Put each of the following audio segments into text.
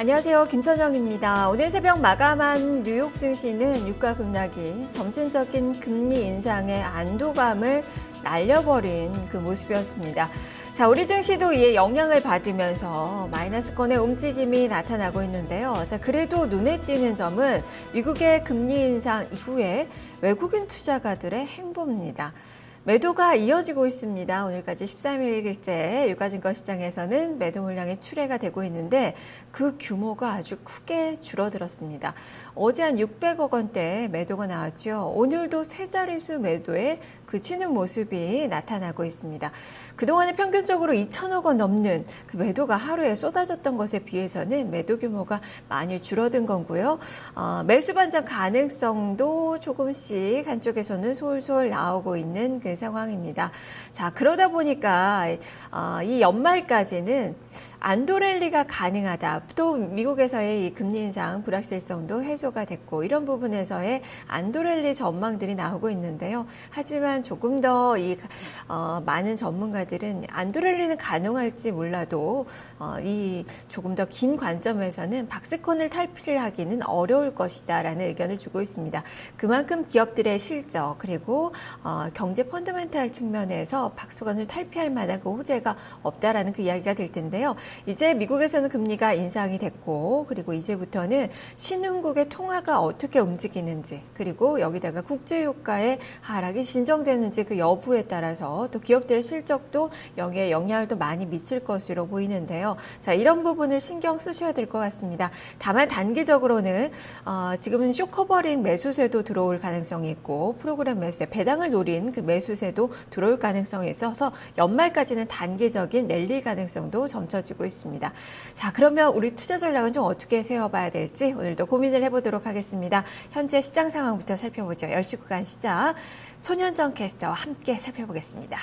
안녕하세요. 김선영입니다. 오늘 새벽 마감한 뉴욕 증시는 유가 급락이 점진적인 금리 인상의 안도감을 날려버린 그 모습이었습니다. 자, 우리 증시도 이에 영향을 받으면서 마이너스권의 움직임이 나타나고 있는데요. 자, 그래도 눈에 띄는 점은 미국의 금리 인상 이후에 외국인 투자가들의 행보입니다. 매도가 이어지고 있습니다. 오늘까지 13일째 유가증권 시장에서는 매도 물량이 출회가 되고 있는데 그 규모가 아주 크게 줄어들었습니다. 어제 한 600억 원대 매도가 나왔죠. 오늘도 세 자릿수 매도에 그치는 모습이 나타나고 있습니다. 그동안에 평균적으로 2천억 원 넘는 그 매도가 하루에 쏟아졌던 것에 비해서는 매도 규모가 많이 줄어든 건고요. 매수 반전 가능성도 조금씩 한쪽에서는 솔솔 나오고 있는 그 상황입니다. 자, 그러다 보니까 이 연말까지는 안도랠리가 가능하다. 또 미국에서의 이 금리 인상 불확실성도 해소가 됐고 이런 부분에서의 안도랠리 전망들이 나오고 있는데요. 하지만 조금 더 많은 전문가들은 안도랠리는 가능할지 몰라도 이 조금 더 긴 관점에서는 박스권을 탈피하기는 어려울 것이다라는 의견을 주고 있습니다. 그만큼 기업들의 실적 그리고 경제 펀더멘탈 측면에서 박스권을 탈피할 만한 그 호재가 없다라는 그 이야기가 될 텐데요. 이제 미국에서는 금리가 인상이 됐고 그리고 이제부터는 신흥국의 통화가 어떻게 움직이는지 그리고 여기다가 국제유가의 하락이 진정되는지 그 여부에 따라서 또 기업들의 실적도 여기에 영향을 또 많이 미칠 것으로 보이는데요. 자, 이런 부분을 신경 쓰셔야 될 것 같습니다. 다만 단기적으로는 지금은 쇼커버링 매수세도 들어올 가능성이 있고 프로그램 매수세 배당을 노린 그 매수세도 들어올 가능성이 있어서 연말까지는 단기적인 랠리 가능성도 점쳐지고 있습니다. 자, 그러면 우리 투자 전략은 좀 어떻게 세워봐야 될지 오늘도 고민을 해보도록 하겠습니다. 현재 시장 상황부터 살펴보죠. 10시 구간 시장 손현정 캐스터와 함께 살펴보겠습니다.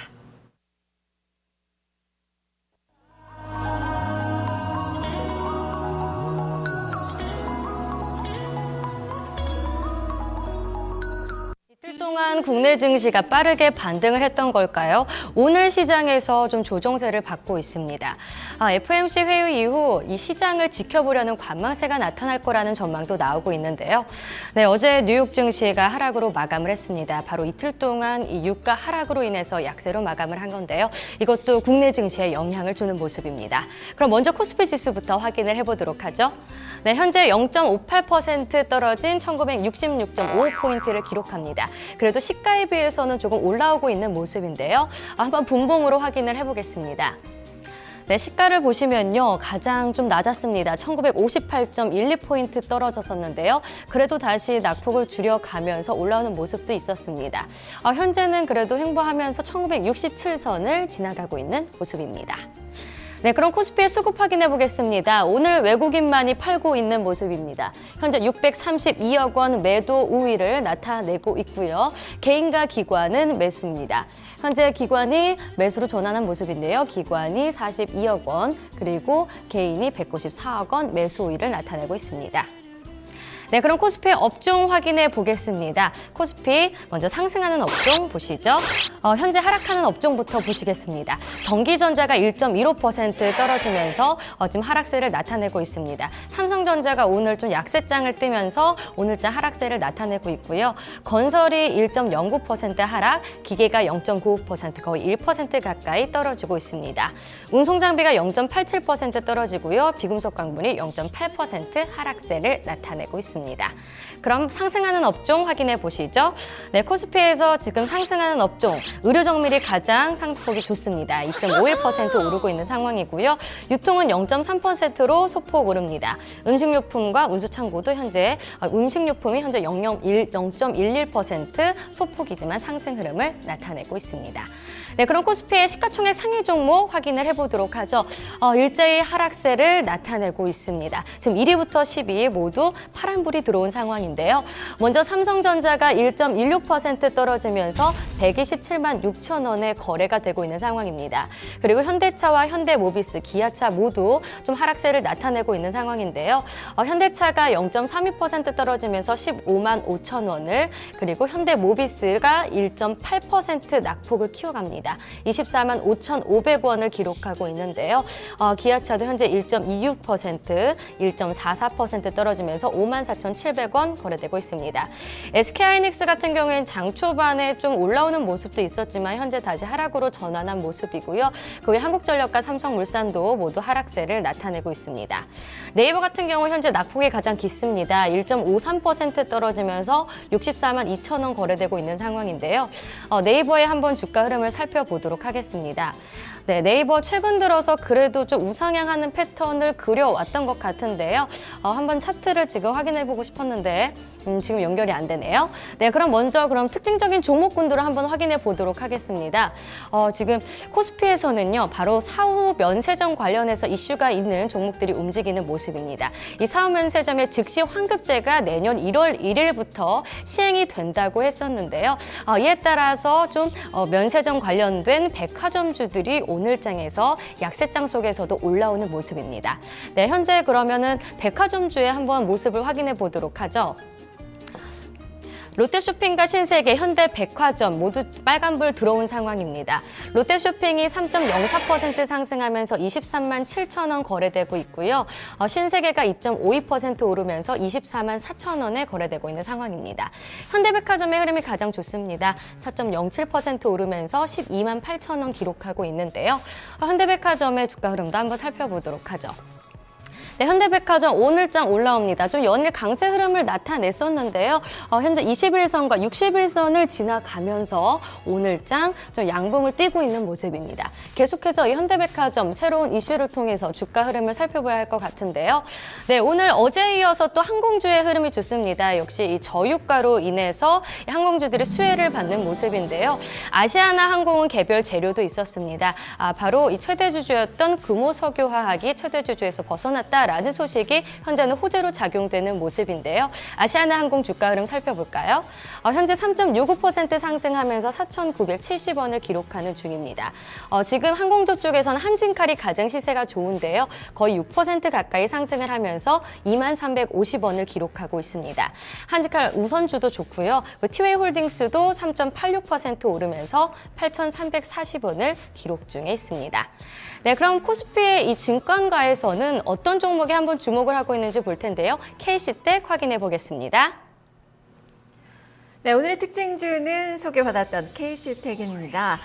이틀 동안 국내 증시가 빠르게 반등을 했던 걸까요? 오늘 시장에서 좀 조정세를 받고 있습니다. FOMC 회의 이후 이 시장을 지켜보려는 관망세가 나타날 거라는 전망도 나오고 있는데요. 네, 어제 뉴욕 증시가 하락으로 마감을 했습니다. 바로 이틀 동안 이 유가 하락으로 인해서 약세로 마감을 한 건데요. 이것도 국내 증시에 영향을 주는 모습입니다. 그럼 먼저 코스피 지수부터 확인을 해보도록 하죠. 네, 현재 0.58% 떨어진 1966.55포인트를 기록합니다. 그래도 시가에 비해서는 조금 올라오고 있는 모습인데요. 한번 분봉으로 확인을 해보겠습니다. 네, 시가를 보시면요. 가장 좀 낮았습니다. 1958.12포인트 떨어졌었는데요. 그래도 다시 낙폭을 줄여가면서 올라오는 모습도 있었습니다. 현재는 그래도 횡보하면서 1967선을 지나가고 있는 모습입니다. 네, 그럼 코스피의 수급 확인해 보겠습니다. 오늘 외국인만이 팔고 있는 모습입니다. 현재 632억 원 매도 우위를 나타내고 있고요. 개인과 기관은 매수입니다. 현재 기관이 매수로 전환한 모습인데요. 기관이 42억 원, 그리고 개인이 194억 원 매수 우위를 나타내고 있습니다. 네, 그럼 코스피의 업종 확인해 보겠습니다. 코스피 먼저 상승하는 업종 보시죠. 현재 하락하는 업종부터 보시겠습니다. 전기전자가 1.15% 떨어지면서 지금 하락세를 나타내고 있습니다. 삼성전자가 오늘 좀 약세장을 띄면서 오늘자 하락세를 나타내고 있고요. 건설이 1.09% 하락, 기계가 0.95% 거의 1% 가까이 떨어지고 있습니다. 운송장비가 0.87% 떨어지고요. 비금속 광물이 0.8% 하락세를 나타내고 있습니다. 그럼 상승하는 업종 확인해 보시죠. 네, 코스피에서 지금 상승하는 업종, 의료정밀이 가장 상승폭이 좋습니다. 2.51% 오르고 있는 상황이고요. 유통은 0.3%로 소폭 오릅니다. 음식료품과 운수창고도 현재 음식료품이 현재 0.11% 소폭이지만 상승 흐름을 나타내고 있습니다. 네, 그럼 코스피의 시가총액 상위 종목 확인을 해보도록 하죠. 일제히 하락세를 나타내고 있습니다. 지금 1위부터 10위 모두 파란불이 들어온 상황인데요. 먼저 삼성전자가 1.16% 떨어지면서 127만 6천 원에 거래가 되고 있는 상황입니다. 그리고 현대차와 현대모비스, 기아차 모두 좀 하락세를 나타내고 있는 상황인데요. 현대차가 0.32% 떨어지면서 15만 5천 원을, 그리고 현대모비스가 1.8% 낙폭을 키워갑니다. 있습니다. 24만 5,500원을 기록하고 있는데요. 기아차도 현재 1.26%, 1.44% 떨어지면서 54,700원 거래되고 있습니다. SK하이닉스 같은 경우에는 장 초반에 좀 올라오는 모습도 있었지만 현재 다시 하락으로 전환한 모습이고요. 그 외 한국전력과 삼성물산도 모두 하락세를 나타내고 있습니다. 네이버 같은 경우 현재 낙폭이 가장 깊습니다. 1.53% 떨어지면서 64만 2천 원 거래되고 있는 상황인데요. 네이버의 한번 주가 흐름을 살펴보도록 하겠습니다. 네, 네이버 최근 들어서 그래도 좀 우상향하는 패턴을 그려왔던 것 같은데요. 한번 차트를 지금 확인해보고 싶었는데 지금 연결이 안 되네요. 네, 그럼 먼저 특징적인 종목군들을 한번 확인해 보도록 하겠습니다. 지금 코스피에서는요, 바로 사후 면세점 관련해서 이슈가 있는 종목들이 움직이는 모습입니다. 이 사후 면세점의 즉시 환급제가 내년 1월 1일부터 시행이 된다고 했었는데요. 이에 따라서 좀 면세점 관련된 백화점주들이 오늘장에서 약세장 속에서도 올라오는 모습입니다. 네, 현재 그러면은 백화점주의 한번 모습을 확인해 보도록 하죠. 롯데쇼핑과 신세계, 현대백화점 모두 빨간불 들어온 상황입니다. 롯데쇼핑이 3.04% 상승하면서 23만 7천 원 거래되고 있고요. 신세계가 2.52% 오르면서 24만 4천 원에 거래되고 있는 상황입니다. 현대백화점의 흐름이 가장 좋습니다. 4.07% 오르면서 12만 8천 원 기록하고 있는데요. 현대백화점의 주가 흐름도 한번 살펴보도록 하죠. 네, 현대백화점 오늘장 올라옵니다. 좀 연일 강세 흐름을 나타냈었는데요. 현재 21선과 61선을 지나가면서 오늘장 좀 양봉을 띄고 있는 모습입니다. 계속해서 이 현대백화점 새로운 이슈를 통해서 주가 흐름을 살펴봐야 할 것 같은데요. 네, 오늘 어제에 이어서 또 항공주의 흐름이 좋습니다. 역시 이 저유가로 인해서 항공주들이 수혜를 받는 모습인데요. 아시아나 항공은 개별 재료도 있었습니다. 바로 이 최대주주였던 금호석유화학이 최대주주에서 벗어났다. 라는 소식이 현재는 호재로 작용되는 모습인데요. 아시아나항공 주가 흐름 살펴볼까요? 현재 3.65% 상승하면서 4,970원을 기록하는 중입니다. 지금 항공주 쪽에서는 한진칼이 가장 시세가 좋은데요. 거의 6% 가까이 상승을 하면서 2350원을 기록하고 있습니다. 한진칼 우선주도 좋고요. 티웨이홀딩스도 3.86% 오르면서 8340원을 기록 중에 있습니다. 네, 그럼 코스피의 이 증권가에서는 어떤 종목에 한번 주목을 하고 있는지 볼 텐데요. KC텍 확인해 보겠습니다. 네, 오늘의 특징주는 소개받았던 KC텍입니다.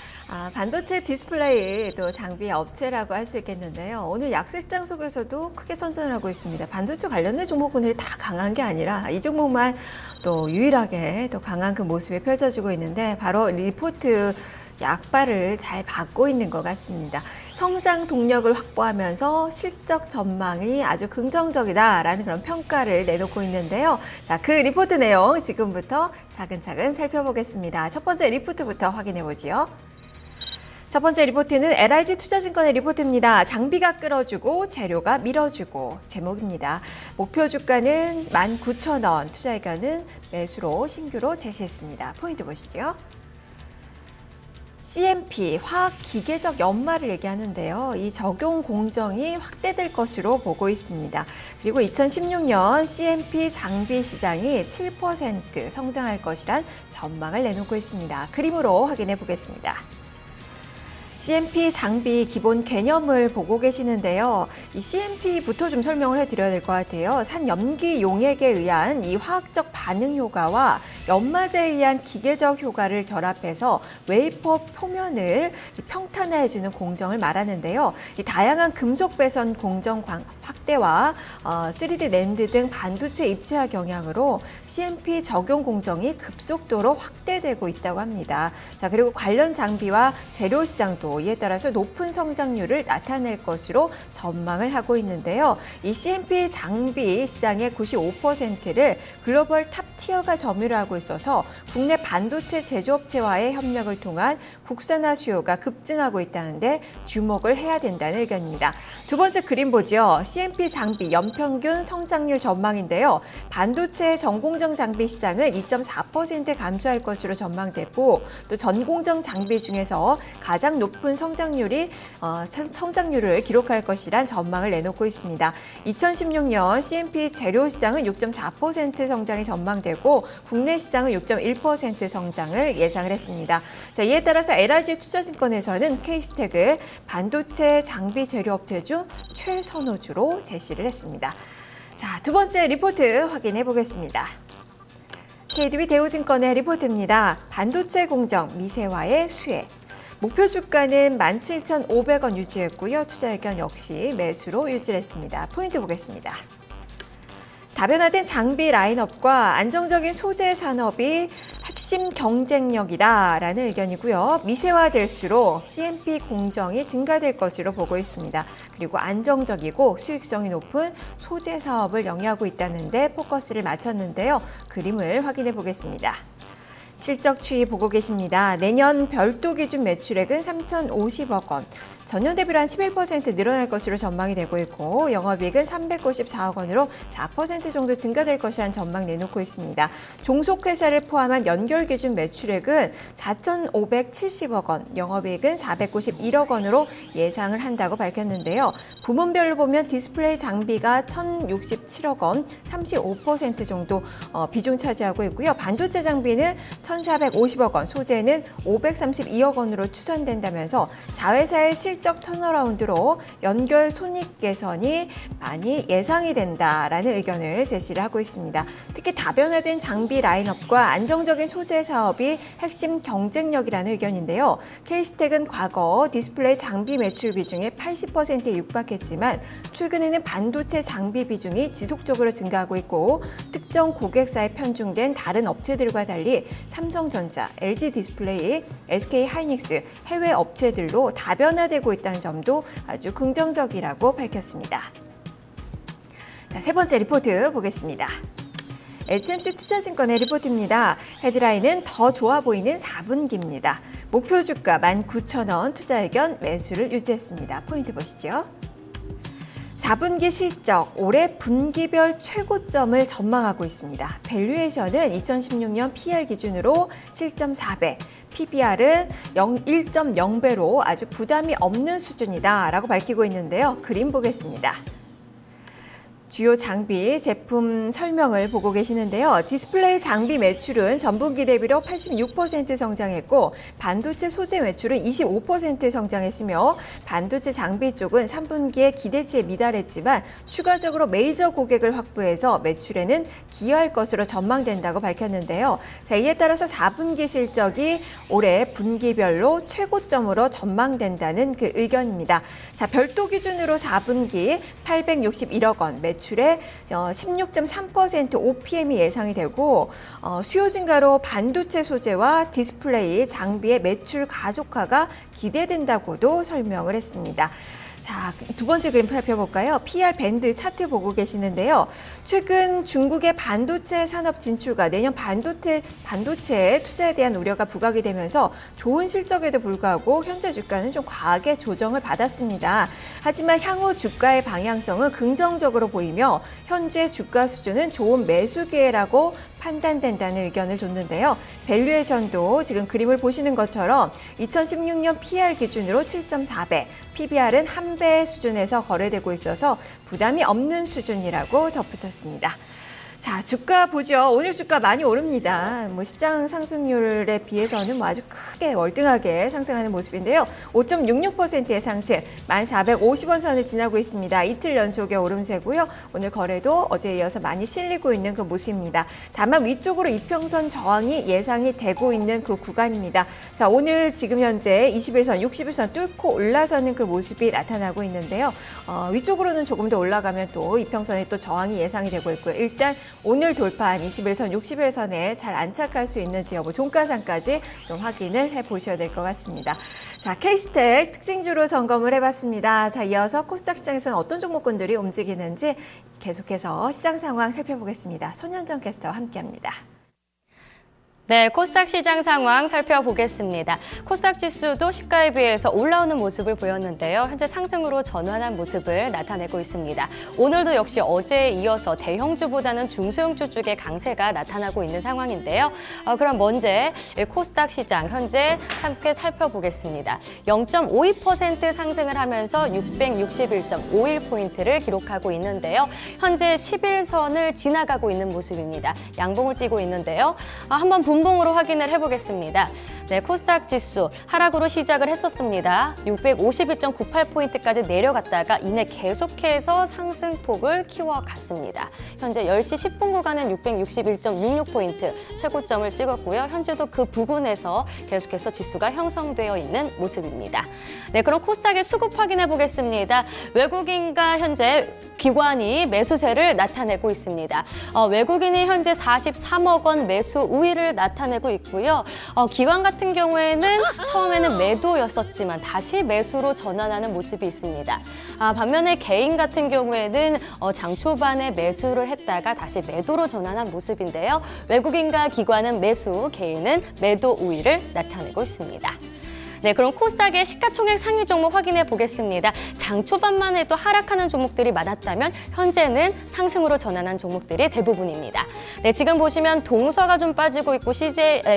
반도체 디스플레이 또 장비 업체라고 할 수 있겠는데요. 오늘 약세장 속에서도 크게 선전하고 있습니다. 반도체 관련된 종목군들이 다 강한 게 아니라 이 종목만 또 유일하게 또 강한 그 모습이 펼쳐지고 있는데 바로 리포트 약발을 잘 받고 있는 것 같습니다. 성장 동력을 확보하면서 실적 전망이 아주 긍정적이다라는 그런 평가를 내놓고 있는데요. 자, 그 리포트 내용 지금부터 차근차근 살펴보겠습니다. 첫 번째 리포트부터 확인해 보지요. 첫 번째 리포트는 LIG 투자증권의 리포트입니다. 장비가 끌어주고 재료가 밀어주고 제목입니다. 목표 주가는 19,000원, 투자 의견은 매수로 신규로 제시했습니다. 포인트 보시죠. CMP, 화학기계적 연마를 얘기하는데요. 이 적용 공정이 확대될 것으로 보고 있습니다. 그리고 2016년 CMP 장비 시장이 7% 성장할 것이란 전망을 내놓고 있습니다. 그림으로 확인해 보겠습니다. CMP 장비 기본 개념을 보고 계시는데요. 이 CMP부터 좀 설명을 해드려야 될 것 같아요. 산염기 용액에 의한 이 화학적 반응 효과와 연마제에 의한 기계적 효과를 결합해서 웨이퍼 표면을 평탄화해주는 공정을 말하는데요. 이 다양한 금속 배선 공정 확대와 3D 낸드 등 반도체 입체화 경향으로 CMP 적용 공정이 급속도로 확대되고 있다고 합니다. 자, 그리고 관련 장비와 재료 시장도 이에 따라서 높은 성장률을 나타낼 것으로 전망을 하고 있는데요. 이 CMP 장비 시장의 95%를 글로벌 탑티어가 점유를 하고 있어서 국내 반도체 제조업체와의 협력을 통한 국산화 수요가 급증하고 있다는데 주목을 해야 된다는 의견입니다. 두 번째 그림 보죠. CMP 장비 연평균 성장률 전망인데요. 반도체 전공정 장비 시장은 2.4% 감소할 것으로 전망되고 또 전공정 장비 중에서 가장 높은 성장률을 기록할 것이란 전망을 내놓고 있습니다. 2016년 CMP 재료 시장은 6.4% 성장이 전망되고 국내 시장은 6.1% 성장을 예상을 했습니다. 자, 이에 따라서 LIG 투자증권에서는 K-스택을 반도체 장비 재료 업체 중 최선호주로 제시를 했습니다. 자, 두 번째 리포트 확인해 보겠습니다. KDB 대우증권의 리포트입니다. 반도체 공정 미세화의 수혜. 목표 주가는 17,500원 유지했고요. 투자 의견 역시 매수로 유지했습니다. 포인트 보겠습니다. 다변화된 장비 라인업과 안정적인 소재 산업이 핵심 경쟁력이다라는 의견이고요. 미세화될수록 CMP 공정이 증가될 것으로 보고 있습니다. 그리고 안정적이고 수익성이 높은 소재 사업을 영위하고 있다는 데 포커스를 맞췄는데요. 그림을 확인해 보겠습니다. 실적 추이 보고 계십니다. 내년 별도 기준 매출액은 3,050억 원. 전년 대비로 한 11% 늘어날 것으로 전망이 되고 있고 영업이익은 394억 원으로 4% 정도 증가될 것이라는 전망 내놓고 있습니다. 종속회사를 포함한 연결 기준 매출액은 4,570억 원, 영업이익은 491억 원으로 예상을 한다고 밝혔는데요. 부문별로 보면 디스플레이 장비가 1,067억 원, 35% 정도 비중 차지하고 있고요. 반도체 장비는 1,450억 원, 소재는 532억 원으로 추산된다면서 자회사의 실적 턴어라운드로 연결 손익 개선이 많이 예상이 된다라는 의견을 제시를 하고 있습니다. 특히 다변화된 장비 라인업과 안정적인 소재 사업이 핵심 경쟁력이라는 의견인데요. K-스택은 과거 디스플레이 장비 매출 비중이 80%에 육박했지만 최근에는 반도체 장비 비중이 지속적으로 증가하고 있고 특정 고객사에 편중된 다른 업체들과 달리 삼성전자, LG디스플레이, SK하이닉스 해외 업체들로 다변화되고 있다는 점도 아주 긍정적이라고 밝혔습니다. 자, 세 번째 리포트 보겠습니다. HMC 투자증권의 리포트입니다. 헤드라인은 더 좋아 보이는 4분기입니다. 목표 주가 19,000원, 투자 의견 매수를 유지했습니다. 포인트 보시죠. 4분기 실적, 올해 분기별 최고점을 전망하고 있습니다. 밸류에이션은 2016년 PER 기준으로 7.4배, PBR은 1.0배로 아주 부담이 없는 수준이다라고 밝히고 있는데요. 그림 보겠습니다. 주요 장비 제품 설명을 보고 계시는데요. 디스플레이 장비 매출은 전분기 대비로 86% 성장했고 반도체 소재 매출은 25% 성장했으며 반도체 장비 쪽은 3분기에 기대치에 미달했지만 추가적으로 메이저 고객을 확보해서 매출에는 기여할 것으로 전망된다고 밝혔는데요. 자, 이에 따라서 4분기 실적이 올해 분기별로 최고점으로 전망된다는 그 의견입니다. 자, 별도 기준으로 4분기 861억 원, 매출의 16.3% OPM이 예상이 되고 수요 증가로 반도체 소재와 디스플레이 장비의 매출 가속화가 기대된다고도 설명을 했습니다. 자, 두 번째 그림 살펴볼까요? PR 밴드 차트 보고 계시는데요. 최근 중국의 반도체 산업 진출과 내년 반도체 투자에 대한 우려가 부각이 되면서 좋은 실적에도 불구하고 현재 주가는 좀 과하게 조정을 받았습니다. 하지만 향후 주가의 방향성은 긍정적으로 보이며 현재 주가 수준은 좋은 매수 기회라고 판단된다는 의견을 줬는데요. 밸류에이션도 지금 그림을 보시는 것처럼 2016년 PER 기준으로 7.4배, PBR은 1배 수준에서 거래되고 있어서 부담이 없는 수준이라고 덧붙였습니다. 자, 주가 보죠. 오늘 주가 많이 오릅니다. 시장 상승률에 비해서는 아주 크게 월등하게 상승하는 모습인데요. 5.66%의 상승, 1,450원 선을 지나고 있습니다. 이틀 연속의 오름세고요. 오늘 거래도 어제에 이어서 많이 실리고 있는 그 모습입니다. 다만 위쪽으로 이평선 저항이 예상이 되고 있는 그 구간입니다. 자, 오늘 지금 현재 21선, 60일선 뚫고 올라서는 그 모습이 나타나고 있는데요. 위쪽으로는 조금 더 올라가면 또 이평선에 또 저항이 예상이 되고 있고요. 일단 오늘 돌파한 21선, 60일선에 잘 안착할 수 있는지 여부 종가상까지 좀 확인을 해보셔야 될 것 같습니다. 자, K-스택 특징주로 점검을 해봤습니다. 자, 이어서 코스닥 시장에서는 어떤 종목군들이 움직이는지 계속해서 시장 상황 살펴보겠습니다. 손현정 캐스터와 함께합니다. 네, 코스닥 시장 상황 살펴보겠습니다. 코스닥 지수도 시가에 비해서 올라오는 모습을 보였는데요. 현재 상승으로 전환한 모습을 나타내고 있습니다. 오늘도 역시 어제에 이어서 대형주보다는 중소형주 쪽의 강세가 나타나고 있는 상황인데요. 그럼 먼저 코스닥 시장 현재 함께 살펴보겠습니다. 0.52% 상승을 하면서 661.51포인트를 기록하고 있는데요. 현재 11선을 지나가고 있는 모습입니다. 양봉을 띄고 있는데요. 한번 분봉으로 확인을 해보겠습니다. 네, 코스닥 지수 하락으로 시작을 했었습니다. 652.98포인트까지 내려갔다가 이내 계속해서 상승폭을 키워갔습니다. 현재 10시 10분 구간은 661.66포인트 최고점을 찍었고요. 현재도 그 부근에서 계속해서 지수가 형성되어 있는 모습입니다. 네, 그럼 코스닥의 수급 확인해 보겠습니다. 외국인과 현재 기관이 매수세를 나타내고 있습니다. 외국인이 현재 43억 원 매수 우위를 나타내고 있고요. 기관 같은 경우에는 처음에는 매도였었지만 다시 매수로 전환하는 모습이 있습니다. 반면에 개인 같은 경우에는 장 초반에 매수를 했다가 다시 매도로 전환한 모습인데요. 외국인과 기관은 매수, 개인은 매도 우위를 나타내고 있습니다. 네, 그럼 코스닥의 시가총액 상위 종목 확인해 보겠습니다. 장 초반만 해도 하락하는 종목들이 많았다면 현재는 상승으로 전환한 종목들이 대부분입니다. 네, 지금 보시면 동서가 좀 빠지고 있고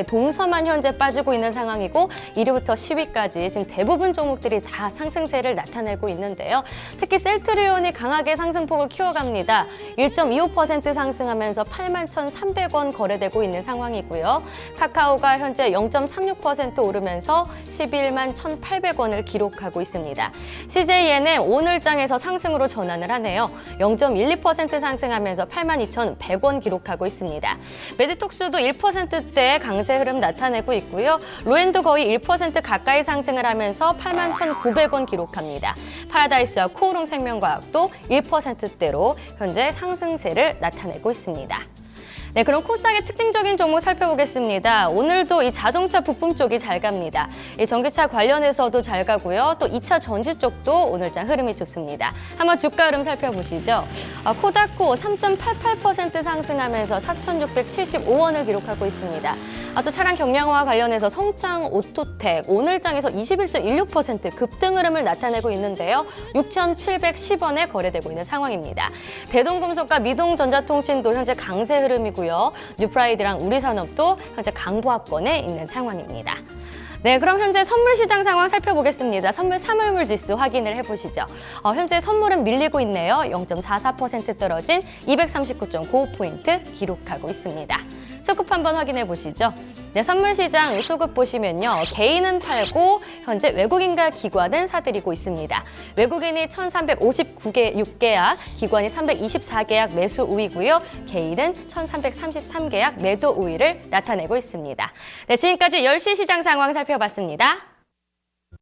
동서만 현재 빠지고 있는 상황이고 1위부터 10위까지 지금 대부분 종목들이 다 상승세를 나타내고 있는데요. 특히 셀트리온이 강하게 상승폭을 키워갑니다. 1.25% 상승하면서 81,300원 거래되고 있는 상황이고요. 카카오가 현재 0.36% 오르면서 11만 1,800원을 기록하고 있습니다. CJN은 오늘장에서 상승으로 전환을 하네요. 0.12% 상승하면서 82,100원 기록하고 있습니다. 메디톡스도 1%대 강세 흐름 나타내고 있고요. 로엔도 거의 1% 가까이 상승을 하면서 81,900원 기록합니다. 파라다이스와 코오롱 생명과학도 1%대로 현재 상승세를 나타내고 있습니다. 네, 그럼 코스닥의 특징적인 종목 살펴보겠습니다. 오늘도 이 자동차 부품 쪽이 잘 갑니다. 이 전기차 관련해서도 잘 가고요. 또 2차 전지 쪽도 오늘장 흐름이 좋습니다. 한번 주가 흐름 살펴보시죠. 코다코 3.88% 상승하면서 4,675원을 기록하고 있습니다. 또 차량 경량화 관련해서 성창 오토텍 오늘장에서 21.16% 급등 흐름을 나타내고 있는데요. 6,710원에 거래되고 있는 상황입니다. 대동금속과 미동전자통신도 현재 강세 흐름이고요. 뉴프라이드랑 우리산업도 현재 강보합권에 있는 상황입니다. 네, 그럼 현재 선물 시장 상황 살펴보겠습니다. 선물 사물물 지수 확인을 해보시죠. 현재 선물은 밀리고 있네요. 0.44% 떨어진 239.95포인트 기록하고 있습니다. 수급 한번 확인해 보시죠. 네, 선물 시장 수급 보시면요. 개인은 팔고 현재 외국인과 기관은 사들이고 있습니다. 외국인이 1,359계약, 기관이 324계약 매수 우위고요. 개인은 1,333계약 매도 우위를 나타내고 있습니다. 네, 지금까지 10시 시장 상황 살펴봤습니다.